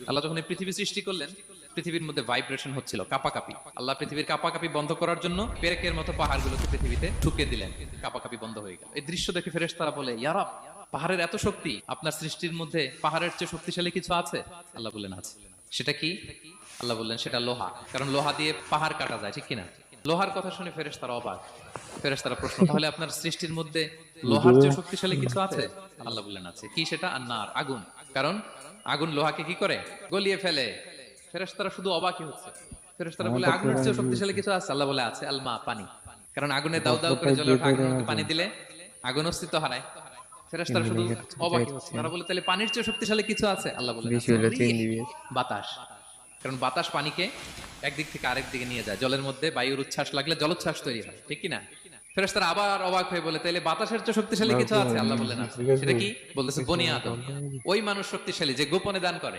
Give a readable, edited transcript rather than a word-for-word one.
আল্লাহ যখন এই পৃথিবী সৃষ্টি করলেন, পৃথিবীর মধ্যে ভাইব্রেশন হচ্ছিল, কাপাকাপি। আল্লাহ পৃথিবীর কাপাকাপি বন্ধ করার জন্য পেরেকের মতো পাহাড়গুলোকে পৃথিবীতে ঠুকে দিলেন, কাপাকাপি বন্ধ হয়ে গেল। এই দৃশ্য দেখে ফেরেশতারা বলে, ইয়া রাব, পাহাড়ের এত শক্তি, আপনার সৃষ্টির মধ্যে পাহাড়ের চেয়ে শক্তিশালী কিছু আছে? আল্লাহ বললেন আছে। সেটা কি? আল্লাহ বললেন সেটা লোহা, কারণ লোহা দিয়ে পাহাড় কাটা যায়, ঠিক কিনা? লোহার কথা শুনে ফেরেশতারা অবাক। ফেরেশতারা প্রশ্ন, তাহলে আপনার সৃষ্টির মধ্যে লোহার চেয়ে শক্তিশালী কিছু আছে? আল্লাহ বললেন আছে। কি সেটা? আন্নার, আগুন। কারণ আগুন লোহাকে কি করে? গলিয়ে ফেলে। ফেরেশতারা শুধু অবাকই হচ্ছে। ফেরেশতারা বলে, আগুনের চেয়ে শক্তিশালী কিছু আছে? আল্লাহ বলে আছে, আল মা, পানি। কারণ আগুনে দাউ দাউ করে জ্বলে ওঠা আগুনের মধ্যে পানি দিলে আগুন অস্তিত্ব হারায়। ফেরেশতারা শুধু অবাকই হচ্ছে। তারা বলে, তাহলে পানির চেয়ে শক্তিশালী কিছু আছে? আল্লাহ বলে আছে, বাতাস। কারণ বাতাস পানিকে একদিক থেকে আরেক দিকে নিয়ে যায়। জলের মধ্যে বায়ুর উচ্ছ্বাস লাগলে জলোচ্ছ্বাস তৈরি হয়, ঠিক কি না? ফেরেশতারা আবার অবাক হয়ে বলে, তাইলে বাতাসের চেয়ে শক্তিশালী কিছু আছে? আল্লাহ বললেন আছে। সেটা কি? বলতেছে বনি আদম। ওই মানুষ শক্তিশালী যে গোপনে দান করে।